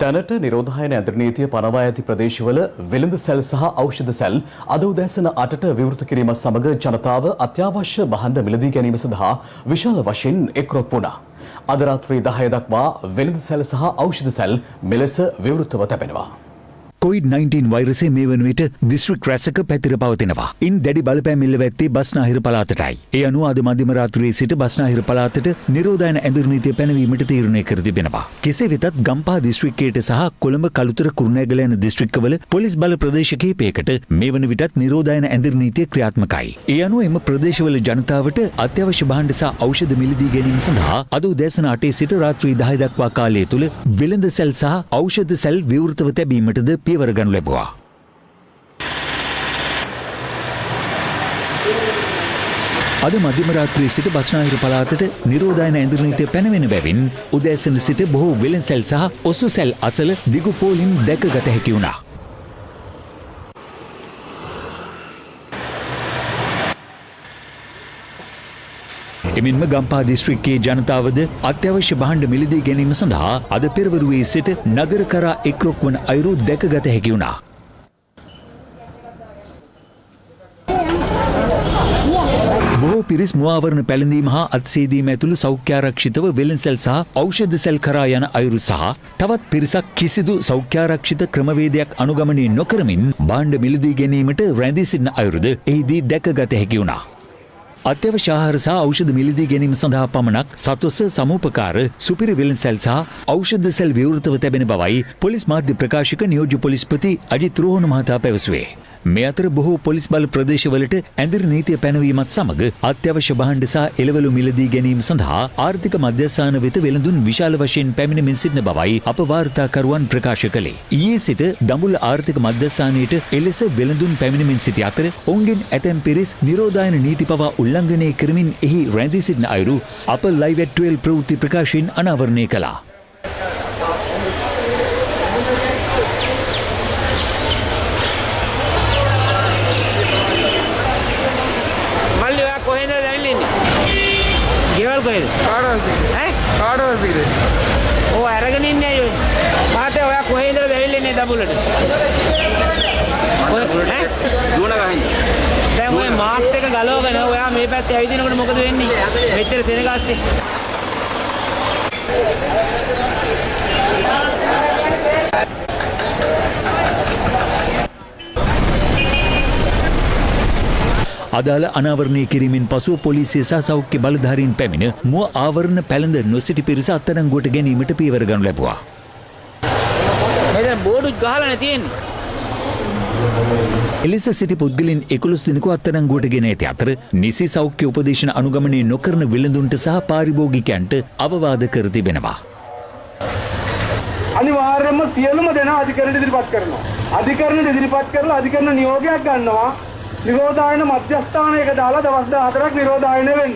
Speaker 2: දැනට නිරෝධායන ඇඳුම් නීතිය පනවා ඇති ප්‍රදේශවල වෙළඳ සැල් සහ ඖෂධ සැල් අද උදෑසන 8ට විවෘත කිරීම සමග ජනතාව අත්‍යවශ්‍ය භාණ්ඩ මිලදී ගැනීම සඳහා විශාල වශයෙන් එක්රොක් වුණා. අද රාත්‍රී 10 දක්වා වෙළඳ සැල් සහ ඖෂධ සැල් මෙලෙස විවෘතව තැබෙනවා.
Speaker 4: COVID-19 වෛරසය මේ වන විට දිස්ත්‍රික් රැසක පැතිර පවතිනවා. ඉන් දැඩි බලපෑම් ඉල්ල ඇත්තේ බස්නාහිර පළාතටයි. ඒ අනුව අද මධ්‍යම රාත්‍රියේ සිට බස්නාහිර පළාතට නිරෝධායන ඇඳුම් නීතිය පැනවීමට තීරණය කර තිබෙනවා. කෙසේ වෙතත් ගම්පහ දිස්ත්‍රික්කයට සහ කොළඹ කළුතර කුරුණෑගල යන දිස්ත්‍රික්කවල පොලිස් බල ප්‍රදේශ කිහිපයකට මේ වන විටත් නිරෝධායන ඇඳුම් නීතිය ක්‍රියාත්මකයි. ඒ අනුව එම ප්‍රදේශවල ජනතාවට අත්‍යවශ්‍ය භාණ්ඩ සහ ඖෂධ මිලදී ගැනීම සඳහා අද උදෑසන 8 සිට රාත්‍රී 10 දක්වා කාලය තුල වෙළඳ සැල් සහ ඖෂධ සැල් විවෘතව තැබීමටද පියවර ගනු ලැබුවා. අද මධ්‍යම රාත්‍රියේ සිට බස්නාහිර පළාතට නිරෝධායන ඇඳුම් නීතිය පැනවෙන බැවින් උදෑසන සිට බොහෝ වෙළඳ සැල් සහ ඔස්සු සැල් අසල දිගු පෝලිම් දැකගත හැකි වුණා. එමින්ම ගම්පහ දිස්ත්‍රික්කයේ ජනතාවද අත්‍යවශ්‍ය භාණ්ඩ මිලදී ගැනීම සඳහා අද පෙරවරුවේ සිට නගර කරා එක්රොක් වන අයුරු දැකගත හැකි වුණා. බොහෝ පිරිස් මුවාවරණ පැළඳීම හා අත්සේදීම ඇතුළු සෞඛ්‍යාරක්ෂිතව වෙළඳසැල් සහ ඖෂධ සැල් කරා යන අයුරු සහ තවත් පිරිසක් කිසිදු සෞඛ්‍යාරක්ෂිත ක්‍රමවේදයක් අනුගමනය නොකරමින් භාණ්ඩ මිලදී ගැනීමට රැඳී සිටින අයුරුද එහිදී දැකගත හැකි වුණා. අත්‍යවශ්‍ය ආහාර සහ ඖෂධ මිලදී ගැනීම සඳහා පමණක් සතොස්ස සමූපකාර සුපිරි වෙළඳසැල් සහ ඖෂධ සැල් විවෘතව තැබෙන බවයි පොලිස් මාධ්‍ය ප්‍රකාශක නියෝජ්‍ය පොලිස්පති අජිත් රෝහණ මහතා පැවසුවේ. මේ අතර බොහෝ පොලිස් බල ප්‍රදේශවලට ඇඳුම් නීතිය පැනවීමත් සමග අත්‍යවශ්‍ය භාණ්ඩ සහ එළවලු මිලදී ගැනීම සඳහා ආර්ථික මධ්‍යස්ථාන වෙත වෙළඳුන් විශාල වශයෙන් පැමිණෙමින් සිටින බවයි අප වාර්තාකරුවන් ප්‍රකාශ කළේ. ඊයේ සිට දඹුල්ල ආර්ථික මධ්‍යස්ථානයට එලෙස වෙළඳුන් පැමිණෙමින් සිටි අතර ඔවුන්ගෙන් ඇතැම් පිරිස් නිරෝධායන නීති පවා උල්ලංඝනය කරමින් එහි රැඳී සිටින අයුරු අප ලයිව් ඇට් 12 ප්‍රවෘත්ති ප්‍රකාශයෙන් අනාවරණය කළා.
Speaker 17: ඕ අරගෙන ඉන්නේ අය මාතේ ඔයා කොහේ ඉඳලා දැවිල්ලන්නේ දඹුල්ලට ඔය දුවන ගහින් දැන් ඔය මාක්ස් එක ගලවගෙන ඔයා මේ පැත්තේ ඇවිදිනකොට මොකද වෙන්නේ මෙච්චර සෙනගස්සේ
Speaker 4: අදාළ අනාවරණය කිරීමෙන් පසුව පොලිසිය සහ සෞඛ්‍ය බලධාරීන් පැමිණ මුව ආවරණ පැළඳ නොසිටි පිරිස අත්අඩංගුවට ගැනීමට පියවර ගනු ලැබුවා.
Speaker 17: මෙතන බෝඩුත් ගහලානේ තියෙන්නේ.
Speaker 4: එලෙස සිටි පුද්ගලයන් 11 දිනක අත්අඩංගුවට ගෙන ඇති අතර නිසි සෞඛ්‍ය උපදේශන අනුගමනය නොකරන වෙළඳුන්ට සහ පාරිභෝගිකයන්ට අවවාද කර තිබෙනවා.
Speaker 18: අනිවාර්යයෙන්ම සියලුම දෙනා අධිකරණයට ඉදිරිපත් කරනවා. අධිකරණයට ඉදිරිපත් කරලා අධිකරණ නියෝගයක් ගන්නවා. නිරෝධායන මධ්‍යස්ථානයක දාලා දවස් 14ක් නිරෝධායනය වෙන්න.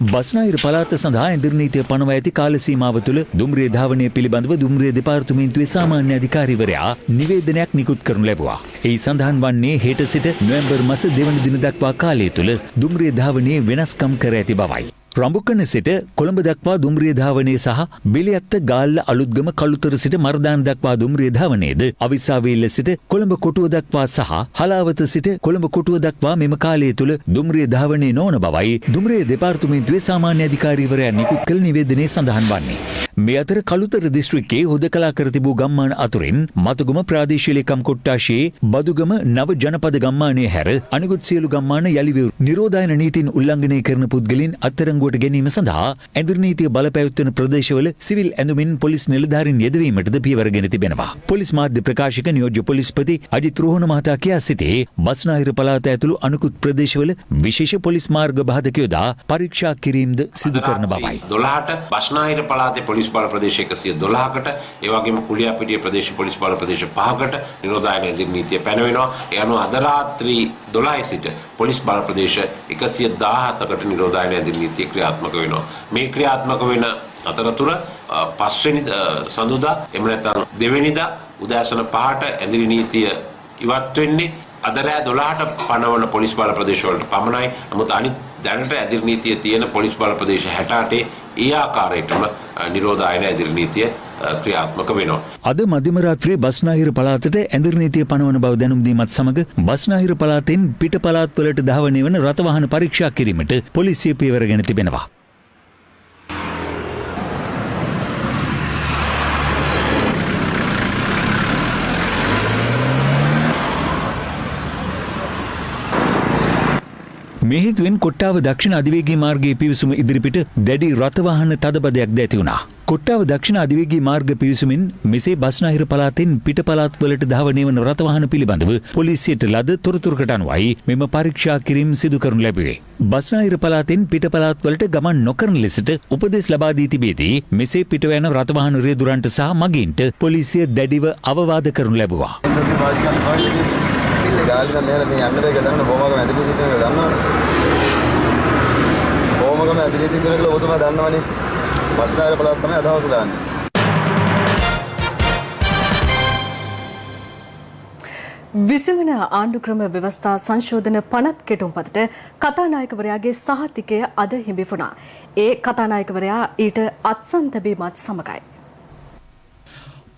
Speaker 4: බස්නාහිර පළාත සඳහා ඇඳුම් නීතිය පනවා ඇති කාල සීමාව තුළ දුම්රිය ධාවනය පිළිබඳව දුම්රිය දෙපාර්තමේන්තුවේ සාමාන්‍ය අධිකාරීවරයා නිවේදනයක් නිකුත් කරනු ලැබුවා. එහි සඳහන් වන්නේ හෙට සිට නොවැම්බර් මාස 2 වන දින දක්වා කාලය තුළ දුම්රිය ධාවනයේ වෙනස්කම් කර ඇති බවයි. රඹුකන සිට කොළඹ දක්වා දුම්රිය ධාවනයේ සහ බිලියත්ත ගාල්ල අලුත්ගම කළුතර සිට මර්දාන දක්වා දුම්රිය ධාවනයේද අවිස්සාවේල්ල සිට කොළඹ කොටුව දක්වා සහ හලාවත සිට කොළඹ කොටුව දක්වා මෙම කාලය තුළ දුම්රිය ධාවනයේ නොවන බවයි දුම්රිය දෙපාර්තමේන්තුවේ සාමාන්‍ය අධිකාරීවරයා නිකුත් කළ නිවේදනයේ සඳහන් වන්නේ. මේ අතර කළුතර දිස්ත්‍රික්කයේ හොදකලා කර තිබූ ගම්මාන අතුරින් මතුගම ප්‍රාදේශීය ලේකම් කොට්ටාශයේ බදුගම නව ජනපද ගම්මානයේ හැර අනිකුත් සියලු ගම්මාන යළි නිරෝධායන නීතින් උල්ලංඝනය කරන පුද්ගලයන් අත්අඩංගුවට ගැනීම සඳහා ඇඳුම් නීතිය බලපැවැත්වෙන ප්‍රදේශවල සිවිල් ඇඳුමින් පොලිස් නිලධාරීන් යෙදවීමටද පියවරගෙන තිබෙනවා. පොලිස් මාධ්‍ය ප්‍රකාශක නියෝජ්‍ය පොලිස්පති අජිත් රෝහණ මහතා කියා සිටී බස්නාහිර පළාත ඇතුළු අනිකුත් ප්‍රදේශවල විශේෂ පොලිස් මාර්ග බාධක යොදා පරීක්ෂා කිරීමද සිදු කරන බවයි.
Speaker 19: 12ට බස්නාහිර පළාතේ පොලිස් බල ප්‍රදේශ 112කට ඒ වගේම කුලියාපිටිය ප්‍රදේශ පොලිස් බල ප්‍රදේශ 5කට නිරෝධායන ඇඳුම් නීතිය පැනවෙනවා. ඒ අනුව අද රාත්‍රී 12 සිට පොලිස් බල ප්‍රදේශ 117කට නිරෝධායන ඇඳුම් නීතිය ක්‍රියාත්මක වෙනවා. මේ ක්‍රියාත්මක වෙන අතරතුර පස්වෙනි සඳුදා එහෙම නැත්නම් දෙවෙනිදා උදෑසන 5ට ඇඳුම් නීතිය ඉවත් වෙන්නේ. අද රෑ 12ට පනවන පොලිස් බල ප්‍රදේශ වලට පමණයි. නමුත් අනිත් දැනට ඇඳුම් නීතිය තියෙන පොලිස් බල ප්‍රදේශ 68 ඒ ආකාරයටම නිරෝධායන ඇඳුම් නීතිය ක්‍රියාත්මක වෙනවා.
Speaker 4: අද මධ්‍යම රාත්‍රියේ බස්නාහිර පළාතට ඇඳුම් නීතිය පනවන බව දැනුම් දීමත් සමග බස්නාහිර පළාතෙන් පිට පළාත්වලට ධාවනය වන රථ වාහන පරීක්ෂා කිරීමට පොලිසිය පියවරගෙන තිබෙනවා. මේ හේතුවෙන් කොට්ටාව දක්ෂිණ අධිවේගී මාර්ගයේ පිවිසුම ඉදිරිපිට දැඩි රථවාහන තදබදයක් ද ඇති වුණා. කොට්ටාව දක්ෂිණ අධිවේගී මාර්ග පිවිසුමින් මෙසේ බස්නාහිර පළාතෙන් පිට පළාත්වලට ධාවනය වන රථවාහන පිළිබඳව පොලිසියට ලද තොරතුරකට අනුවයි මෙම පරීක්ෂා කිරීම සිදු කරනු ලැබුවේ. බස්නාහිර පළාතෙන් පිට පළාත්වලට ගමන් නොකරන ලෙසට උපදෙස් ලබා දී තිබේදී මෙසේ පිට යන රථවාහන රේදුරන්ට සහ මගීන්ට පොලිසිය දැඩිව අවවාද කරනු ලැබුවා.
Speaker 20: ගාලින මෙහෙල මේ යන්න දෙක ගන්න බොමගම ඇදලි දින එක දන්නවනේ. බොමගම ඇදලි දින එක ඔතම දන්නවනේ. බස්නාහිර පළාත තමයි අදහස දාන්නේ.
Speaker 3: විසිවන ආණ්ඩුක්‍රම ව්‍යවස්ථා සංශෝධන පනත් කෙටුම්පතට කතානායකවරයාගේ සහතිකය අද හිමි වුණා. ඒ කතානායකවරයා ඊට අත්සන් තැබීමත් සමගයි.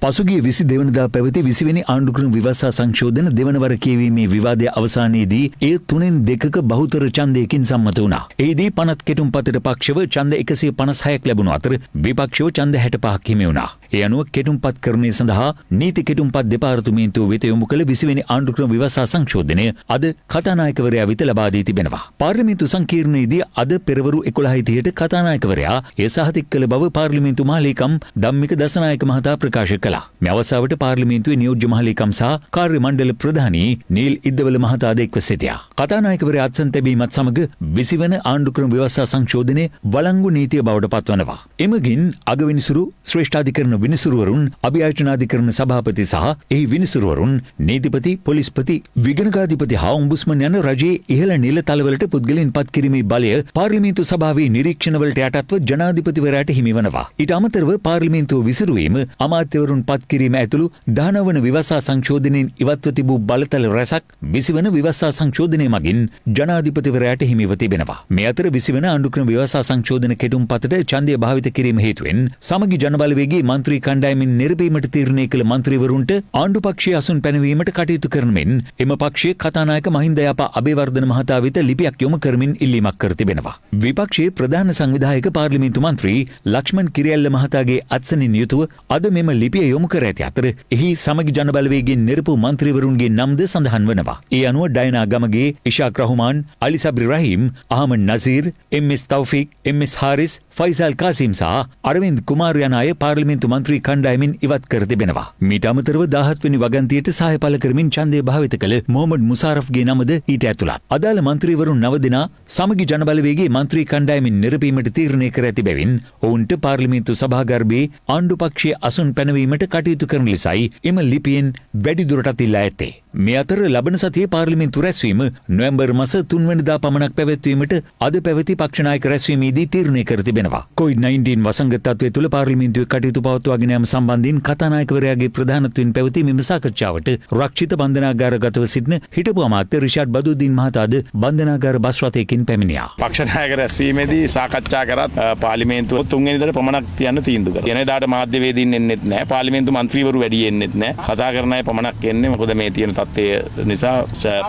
Speaker 4: පසුගිය 22 වෙනිදා පැවති 20 වෙනි ආණ්ඩුක්‍රම විවසා සංශෝධන දෙවනවර කියවීමේ විවාදය අවසානයේදී එය 3/2ක බහුතර ඡන්දයකින් සම්මත වුණා. එෙහිදී පනත් කෙටුම්පතට පක්ෂව ඡන්ද 156ක් ලැබුණු අතර විපක්ෂව ඡන්ද 65ක් හිමි වුණා. ඒ අනුව කෙටුම්පත් කරණය සඳහා නීති කෙටුම්පත් දෙපාර්තමේන්තුව වෙත යොමු කළ 20 වෙනි ආණ්ඩුක්‍රම විවසා සංශෝධනය අද කතානායකවරයා වෙත ලබා දී තිබෙනවා. පාර්ලිමේන්තු සංකීර්ණයේදී අද පෙරවරු 11:30ට කතානායකවරයා ඒ සහතික කළ බව පාර්ලිමේන්තු මහලේකම් ධම්මික දසනායක මහතා ප්‍රකාශ කළා. මේ අවස්ථාවට පාර්ලිමේන්තුවේ නියෝජ්‍ය මහලේකම් සහ කාර්ය මණ්ඩල ප්‍රධානී නීල් ඉද්දවල මහතා ද එක්ව සිටියා. කතානායකවරයා අත්සන් තැබීමත් සමග 20 වන ආණ්ඩුක්‍රම විවසා සංශෝධනයේ වළංගු නීතිය බවට පත්වනවා. එමගින් අගවිනිසුරු ශ්‍රේෂ්ඨාධිකරණ විනිසුරුවරුන් අභියාචනාධිකරණ සභාපති සහ එහි විනිසුරුවරුන් නීතිපති පොලිස්පති විගණකාධිපති හා ඔම්බුස්මන් යන රජයේ ඉහළ නිල තලවලට පුද්ගලයන් පත් කිරීමේ බලය පාර්ලිමේන්තු සභාවේ නිරීක්ෂණවලට යටත්ව ජනාධිපතිවරයාට හිමි වනවා. ඊට අමතරව පාර්ලිමේන්තුව විසිරුවීම අමාත්‍යවරුන් පත් කිරීම ඇතුළු 19 වන විවසා සංශෝධනයෙන් ඉවත්ව තිබූ බලතල රැසක් 20 වන විවසා සංශෝධනය මගින් ජනාධිපතිවරයාට හිමිව තිබෙනවා. මේ අතර 20 වන ආණ්ඩුක්‍රම විවසා සංශෝධන කෙටුම්පතට ඡන්දය භාවිත කිරීම හේතුවෙන් සමගි ජනබලවේගී මන්ත්‍රී කණ්ඩායමින් නිරපීමට තීරණය කළ මන්ත්‍රීවරුන්ට ආණ්ඩු පක්ෂයේ අසුන් පැනවීමට කටයුතු කරන මෙන් එම පක්ෂයේ කතානායක මහින්ද යපා අබේවර්ධන මහතා වෙත ලිපියක් යොමු කරමින් ඉල්ලීමක් කර තිබෙනවා. විපක්ෂයේ ප්‍රධාන සංවිධායක පාර්ලිමේන්තු මන්ත්‍රී ලක්ෂ්මන් කිරියල්ල මහතාගේ අත්සනින් යුතුව අද මෙම ලිපිය යොමු කර ඇති අතර එහි සමගි ජනබලවේගයෙන් නිරපු මන්ත්‍රීවරුන්ගේ නම්ද සඳහන් වනවා. ඒ අනුව ඩයනා ගමගේ ඉෂාක් රහුමාන්, අලි සබ්රි රහීම්, අහමද් නසීර්, එම්.එස්. තෞෆික්, එම්.එස්. හාරිස්, ෆයිසල් කාසිම් සහ අරවින්ද් කුමාර් යන අය පාර්ලිමේන්තු මන්ත්‍රී කණ්ඩායමින් ඉවත් කර තිබෙනවා. මීට අමතරව 17 වෙනි වගන්තියට සහාය පළ කරමින් ඡන්දය භාවිත කළ මොහමඩ් මුසාරෆ්ගේ නමද ඊට ඇතුළත්. අදාළ මන්ත්‍රීවරුන් 9 දෙනා සමගි ජනබලවේගයේ මන්ත්‍රී කණ්ඩායමින් නිරපීමට තීරණය කර ඇති බැවින් ඔවුන්ට පාර්ලිමේන්තු සභාගර්භයේ ආණ්ඩු පක්ෂයේ අසුන් පැනවීමට කටයුතු කරන ලෙසයි එම ලිපියෙන් වැඩිදුරටත් ඉල්ලා ඇත්තේ. මේ අතර ලබන සතියේ පාර්ලිමේන්තු රැස්වීම නොවැම්බර් මාස 3 වෙනිදා පමණක් පැවැත්වීමට අද පැවති පක්ෂ නායක රැස්වීමේදී තීරණය කර තිබෙනවා. COVID-19 වසංගත තත්ත්වය තුළ පාර්ලිමේන්තුවේ කටයුතු පවත්වා පවත්වාගෙන යාම සම්බන්ධයෙන් කතානායකවරයාගේ ප්‍රධානත්වයෙන් පැවති මෙම සාකච්ඡාවට රක්ෂිත බන්ධනාගාරගතව සිටින හිටපු අමාත්‍ය රිෂාඩ් බදුද්දීන් මහතාද බන්ධනාගාර බස් රථයකින් පැමිණියා.
Speaker 12: පක්ෂ නායක රැස්වීමේදී සාකච්ඡා කරත් පාර්ලිමේන්තුව තුන්වෙනිදට පමණක් තියන්න තීන්දුව කරා. එනදාට මාධ්‍යවේදීන් එන්නෙත් නැහැ. පාර්ලිමේන්තු මන්ත්‍රීවරු වැඩි එන්නෙත් නැහැ. කතා කරන අය පමණක් එන්නේ. මොකද මේ තියෙන තත්ත්වය නිසා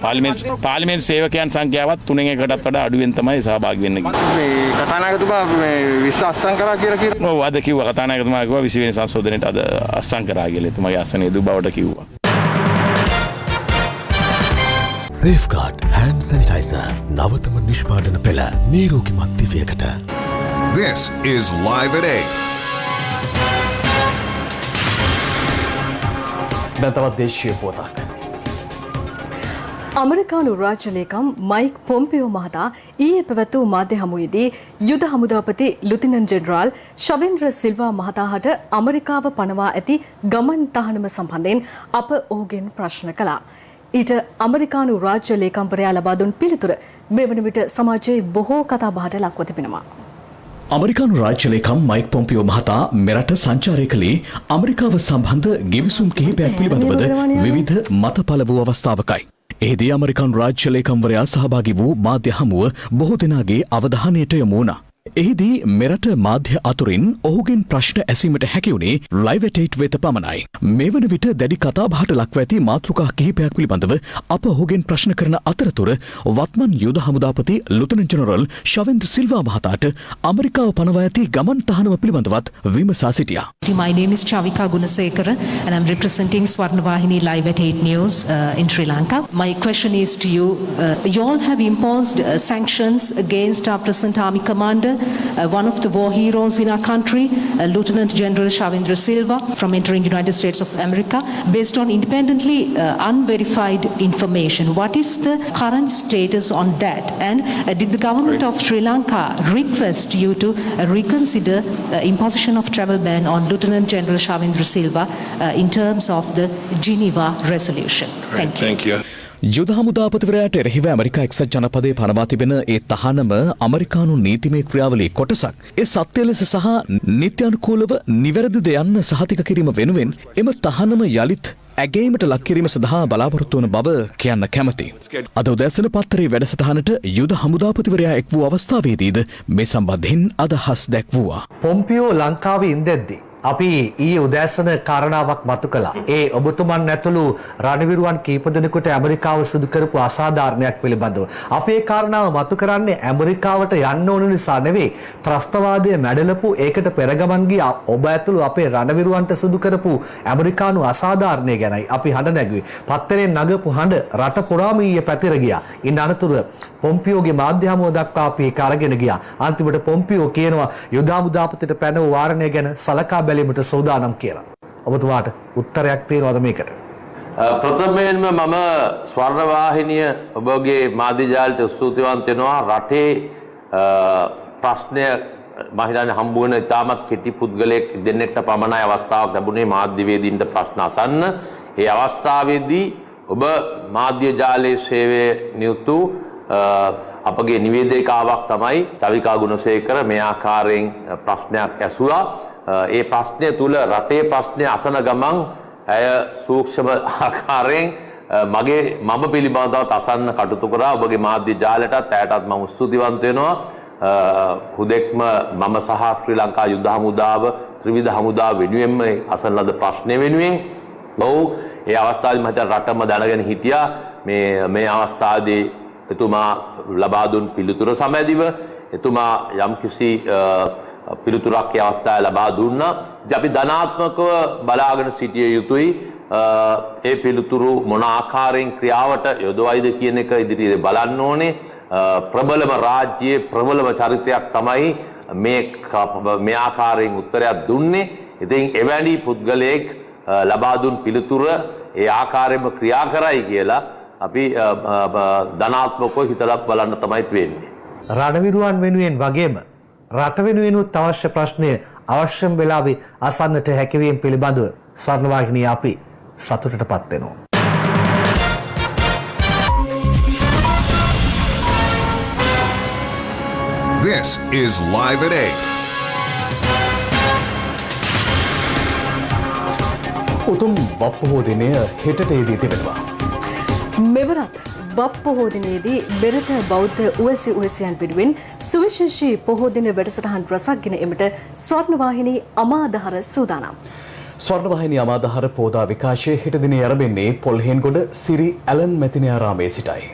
Speaker 12: පාර්ලිමේන්තු සේවකයන් සංඛ්‍යාවත් 3-1කටත් වඩා අඩුවෙන් තමයි සහභාගී වෙන්න කිව්වා.
Speaker 20: මේ කතානායකතුමා මේ 20 අත්සන් කරා කියලා කිව්වා.
Speaker 12: ඔව් අද කිව්වා කතානායකතුමා කිව්වා 20 වෙනි සංශෝධනයේට අද අත්සන් කරා කියලා. එතුමාගේ අත්සනේ දු බවට කිව්වා.
Speaker 1: Safeguard hand sanitizer නවතම නිෂ්පාදන පෙළ නිරෝගීමත් දිවයකට. This is Live at 8.
Speaker 2: දැන් තවත් දේශීය පුවතක්.
Speaker 3: අමරිකානු රාජ්‍ය ලේකම් මයික් පොම්පියෝ මහතා ඊයේ පැවැත් වූ මාධ්‍ය හමුවේදී යුද හමුදාපති ලුතිනන්ට් ජෙනරාල් ශවේන්ද්‍ර සිල්වා මහතාට ඇමරිකාව පනවා ඇති ගමන් තහනම සම්බන්ධයෙන් අප ඔහුගෙන් ප්‍රශ්න කළා. ඊට ඇමරිකානු රාජ්‍ය ලේකම්වරයා ලබා දුන් පිළිතුර මේ වන විට සමාජයේ බොහෝ කතාබහට ලක්ව තිබෙනවා.
Speaker 2: අමරිකානු රාජ්‍ය ලේකම් මයික් පොම්පියෝ මහතා මෙරට සංචාරය කළේ ඇමරිකාව සම්බන්ධ ගිවිසුම් කිහිපයක් පිළිබඳවද විවිධ මත පළ වූ අවස්ථාවකයි. එහිදී ඇමරිකානු රාජ්‍ය ලේකම්වරයා සහභාගී වූ මාධ්‍ය හමුව බොහෝ දෙනාගේ අවධානයට යොමු වුණා. එහිදී මෙරට මාධ්‍ය අතුරින් ඔහුගෙන් ප්‍රශ්න ඇසීමට හැකි වුණේ ලයිව් ඇට් 8 වෙත පමණයි. මේ වන විට දැඩි කතාබහට ලක්ව ඇති මාතෘකා කිහිපයක් පිළිබඳව අප ඔහුගෙන් ප්‍රශ්න කරන අතරතුර වත්මන් යුද හමුදාපති ලුතනන්ට් ජෙනරල් ශවේන්ද්‍ර සිල්වා මහතාට ඇමරිකාව පනවා ඇති ගමන් තහනම පිළිබඳවත් විමසා සිටියා.
Speaker 21: My name is Chavika Gunasekara and I'm representing Swarnavahini Live at 8 News in Sri Lanka. My question is to you. You all have imposed sanctions against our present army commander, one of the war heroes in our country, Lieutenant General Shavendra Silva, from entering United States of America based on independently unverified information. What is the current status on that? And did the government of Sri Lanka request you to reconsider imposition of travel ban on Lieutenant General Shavendra Silva in terms of the Geneva resolution? Thank you.
Speaker 20: Thank you.
Speaker 2: යුද හමුදාපතිවරයාට එරෙහිව America එක්සත් ජනපදයේ පනවා තිබෙන ඒ තහනම ඇමරිකානු නීතිමය ක්‍රියාවලියේ කොටසක්. ඒ සත්‍ය ලෙස සහ නිත්‍යානුකූලව නිවැරදිද යන්න සහතික කිරීම වෙනුවෙන් එම තහනම යලිත් ඇගේීමට ලක් කිරීම සඳහා බලාපොරොත්තු වන බව කියන්න කැමැති. අද උදෑසන පත්තරේ වැඩසටහනට යුද හමුදාපතිවරයා එක් වූ අවස්ථාවේදීද මේ සම්බන්ධයෙන් අදහස් දැක්වුවා.
Speaker 22: පොම්පියෝ ලංකාවේ ඉඳෙද්දී අපි ඊයේ උදෑසන කාරණාවක් මතු කළා. ඒ ඔබතුමන් ඇතුළු රණවිරුවන් කීප දෙනෙකුට ඇමරිකාව සිදු කරපු අසාධාරණයක් පිළිබඳව. අපි ඒ කාරණාව මතු කරන්නේ ඇමරිකාවට යන්න ඕන නිසා නෙවෙයි. ත්‍රස්තවාදය මැඩලපු ඒකට පෙරගමන් ගිය ඔබ ඇතුළු අපේ රණවිරුවන්ට සිදු කරපු ඇමරිකානු අසාධාරණය ගැනයි අපි හඬ නැගුවේ. පත්තරෙන් නගපු හඬ රට පුරාම ඊයේ පැතිර ගියා. ඉන් අනතුරු පොම්පියෝගේ මාධ්‍ය හමුව දක්වා අපි ඒක අරගෙන ගියා. අන්තිමට පොම්පියෝ කියනවා යුද හමුදාපතිට පැන වූ වාරණය ගැන සලකා බැලීමට සූදානම් කියලා. ඔබතුමාට උත්තරයක් තියෙනවද මේකට?
Speaker 5: ප්‍රථමයෙන්ම මම ස්වර්ණවාහිනිය ඔබගේ මාධ්‍ය ජාලයට ස්තුතිවන්ත වෙනවා. රටේ ප්‍රශ්නය මම හිතන්නේ හම්බ වෙන ඉතාමත් කෙටි පුද්ගලයෙක් දෙන්නෙක්ට පමණයි අවස්ථාවක් ලැබුණේ මාධ්‍යවේදීන්ට ප්‍රශ්න අසන්න. ඒ අවස්ථාවේදී ඔබ මාධ්‍ය ජාලයේ සේවයේ නියුතු අපගේ නිවේදකාවක් තමයි චවිකා ගුණසේකර මේ ආකාරයෙන් ප්‍රශ්නයක් ඇසුවා. ඒ ප්‍රශ්නය තුල රටේ ප්‍රශ්නය අසන ගමන් ඇය සූක්ෂම ආකාරයෙන් මම පිළිබඳව අසන්න කටයුතු කරා. ඔබගේ මාධ්‍ය ජාලයටත් ඇයටත් මම ස්තුතිවන්ත වෙනවා. හුදෙක්ම මම සහ ශ්‍රී ලංකා යුද හමුදාව ත්‍රිවිධ හමුදාව වෙනුවෙන්ම අසන ලද ප්‍රශ්නය වෙනුවෙන්. ඔව් ඒ අවස්ථාවේ මම හිතන රටම දැනගෙන හිටියා මේ අවස්ථාවේදී එතුමා ලබා දුන් පිළිතුර සමැදිව එතුමා යම්කිසි පිළිතුරක් ඒ අවස්ථාවේ ලබා දුන්නා. ඉතින් අපි ධනාත්මකව බලාගෙන සිටිය යුතුයි. ඒ පිළිතුරු මොන ආකාරයෙන් ක්‍රියාවට යොදවයිද කියන එක ඉදිරියේ බලන්න ඕනේ. ප්‍රබලම රාජ්‍යයේ ප්‍රබලම චරිතයක් තමයි මේ ආකාරයෙන් උත්තරයක් දුන්නේ. ඉතින් එවැනි පුද්ගලයෙක් ලබා දුන් පිළිතුර ඒ ආකාරයෙන්ම ක්‍රියා කරයි කියලා අපි ධනාත්මකව හිතලා බලන්න තමයි වෙන්නේ.
Speaker 22: රණවිරුවන් වෙනුවෙන් වගේම රට වෙනුවෙනුත් අවශ්‍ය ප්‍රශ්නය අවශ්‍යම වෙලාවේ අසන්නට හැකියවීම පිළිබඳව ස්වර්ණවාහිනිය අපි සතුටටපත් වෙනවා.
Speaker 1: This is Live at 8.
Speaker 2: Vap පොහෝ දිනය හෙටට යෙදී තිබෙනවා.
Speaker 3: මෙවරත් වප් පොහෝ දිනයේදී මෙරට බෞද්ධ උවැසියන් වෙනුවෙන් සුවිශේෂී පොහෝ දින වැඩසටහන් රසක් ගෙන එමට ස්වර්ණවාහිනී අමාදහර සූදානම්.
Speaker 2: ස්වර්ණවාහිනී අමාදහර පෝදා විකාශය හෙට දිනේ ආරම්භන්නේ පොල්හෙන්ගොඩ සිරි ඇලන් මැතිනියාරාමයේ සිටයි.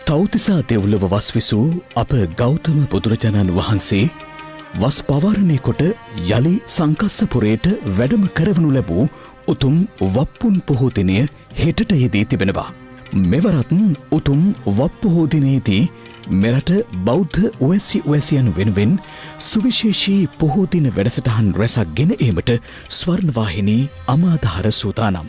Speaker 2: තව්තිසා දෙව්ලොව වස් විසූ අප ගෞතම බුදුරජාණන් වහන්සේ වස් පවාරණය කොට යළි සංකස්සපුරයට වැඩම කරවනු ලැබූ උතුම් වප්පුන් පොහෝ දිනය හෙටට යෙදී තිබෙනවා. මෙවරත් උතුම් වප් පොහෝ දිනයේදී මෙරට බෞද්ධ උවැසියන් වෙනුවෙන් සුවිශේෂී පොහෝ දින වැඩසටහන් රැසක් ගෙන ඒමට ස්වර්ණවාහිනී අමාදහර සූදානම්.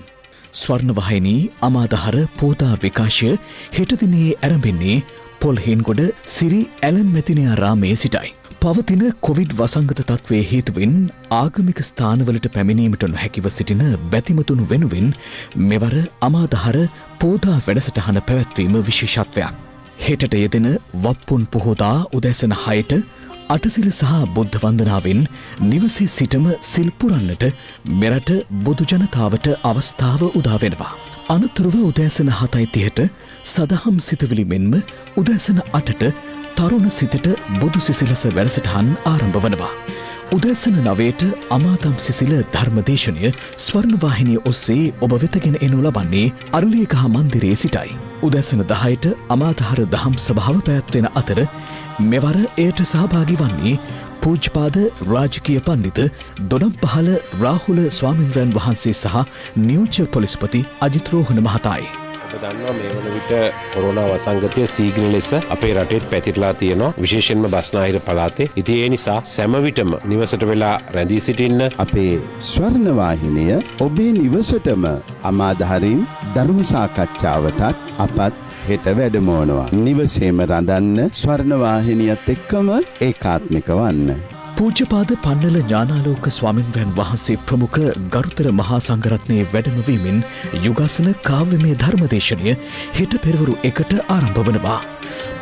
Speaker 2: ස්වර්ණවාහිනී අමාදහර පෝදා විකාශය හෙට දිනේ ආරම්භන්නේ පොල්හෙන්ගොඩ සිරි ඇලන් මැතිනියාරාමයේ සිටයි. පවතින කොවිඩ් වසංගත තත්ත්වයේ හේතුවෙන් ආගමික ස්ථානවලට පැමිණීමට නොහැකිව සිටින බැතිමතුන් වෙනුවෙන් මෙවර අමාදහර පෝදා වැඩසටහන පැවැත්වීම විශේෂත්වයක්. හෙටට යෙදෙන වප්පුන් පොහෝදා උදැසන 6ට අටසිල් සහ බුද්ධ වන්දනාවෙන් නිවසේ සිටම සිල් පුරන්නට මෙරට බොදු ජනතාවට අවස්ථාව උදා වෙනවා. අනතුරුව උදෑසන 7:30ට සදහම් සිතවිලි මෙන්ම උදෑසන 8ට තරුණ සිතට බුදු සිසිලස වැඩසටහන් ආරම්භ වනවා. උදෑසන 9ට අමාතම් සිසිල ධර්මදේශනය ස්වර්ණවාහිනිය ඔස්සේ ඔබ වෙතගෙන එනු ලබන්නේ අරලියගහ මන්දිරයේ සිටයි. උදෑසන 10ට අමාදහර දහම් සභාව පැවැත්වෙන අතර මෙවර එයට සහභාගී වන්නේ පූජ්‍යපාද රාජකීය පණ්ඩිත දොඩම්පහළ රාහුල ස්වාමින්වයන් වහන්සේ සහ නියෝජ්‍ය පොලිස්පති අජිත් රෝහණ මහතායි.
Speaker 19: ඔබ දන්නවා මේ වන විට කොරෝනා වසංගතය සීඝ්‍ර ලෙස අපේ රටේත් පැතිරලා තියෙනවා, විශේෂයෙන්ම බස්නාහිර පළාතේ. ඉතින් ඒ නිසා සෑම විටම නිවසට වෙලා රැඳී සිටින්න
Speaker 6: අපේ ස්වර්ණවාහිනිය ඔබේ නිවසටම අමාදහරින් ධර්ම සාකච්ඡාවටත් අපත් හෙට වැඩමවනවා. නිවසේම රඳන්න ස්වර්ණවාහිනියත් එක්කම ඒකාත්මික වන්න.
Speaker 2: පූජ්‍යපාද පන්නල ඥානාලෝක ස්වාමින්වයන් වහන්සේ ප්‍රමුඛ ගරුතර මහා සංඝරත්නයේ වැඩමවීමෙන් යුගාසන කාව්‍යමය ධර්මදේශනය හෙට පෙරවරු 1ට ආරම්භ වනවා.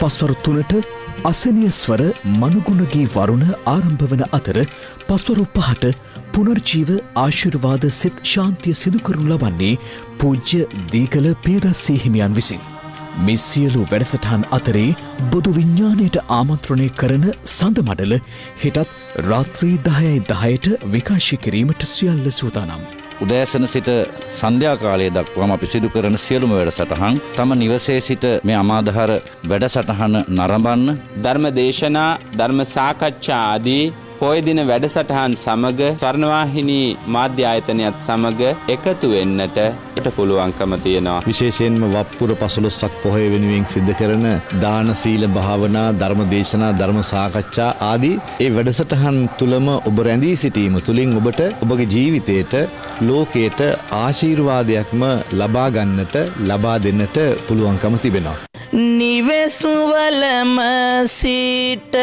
Speaker 2: පස්වරු 3ට අසනීය ස්වර මනුගුණගී වරුණ ආරම්භ වන අතර පස්වරු 5ට පුනර්ජීව ආශිර්වාද සිත් ශාන්තිය සිදු කරනු ලබන්නේ පූජ්‍ය දීගල පියදස්සී හිමියන් විසින්. මේ සියලු වැඩසටහන් අතරේ බොදු විඥාණයට ආමන්ත්‍රණය කරන සඳ මඩල හෙටත් රාත්‍රී 10:10ට විකාශය කිරීමට සියල්ල සූදානම්.
Speaker 7: උදෑසන සිට සන්ධ්‍යා කාලය දක්වාම අපි සිදු කරන සියලුම වැඩසටහන් තම නිවසේ සිට මේ අමාදහර වැඩසටහන නරඹන්න.
Speaker 23: ධර්ම දේශනා, ධර්ම සාකච්ඡා ආදී පොය දින වැඩසටහන් සමග ස්වර්ණවාහිනී මාධ්‍ය ආයතනයත් සමග එකතු වෙන්නට පුළුවන්කම තියෙනවා.
Speaker 24: විශේෂයෙන්ම වප්පුර 15ක් පොහොය වෙනුවෙන් සිද්ධ කරන දාන සීල භාවනා ධර්ම දේශනා ධර්ම සාකච්ඡා ආදී ඒ වැඩසටහන් තුලම ඔබ රැඳී සිටීම තුලින් ඔබට ඔබගේ ජීවිතයට ලෝකයට ආශිර්වාදයක්ම ලබා ගන්නට ලබා දෙන්නට පුළුවන්කම තිබෙනවා.
Speaker 25: නිවෙස්වලම සිට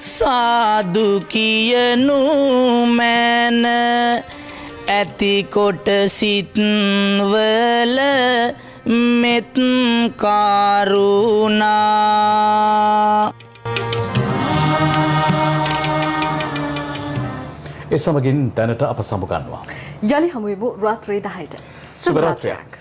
Speaker 25: සාදු කියනු මැන ඇතිකොට සිත්වල මෙත් කරුණා.
Speaker 2: ඒ සමගින් දැනට අප සමුගන්නවා.
Speaker 3: යලි හමුවෙමු රාත්‍රී 10ට.
Speaker 2: සුබ රාත්‍රියක්.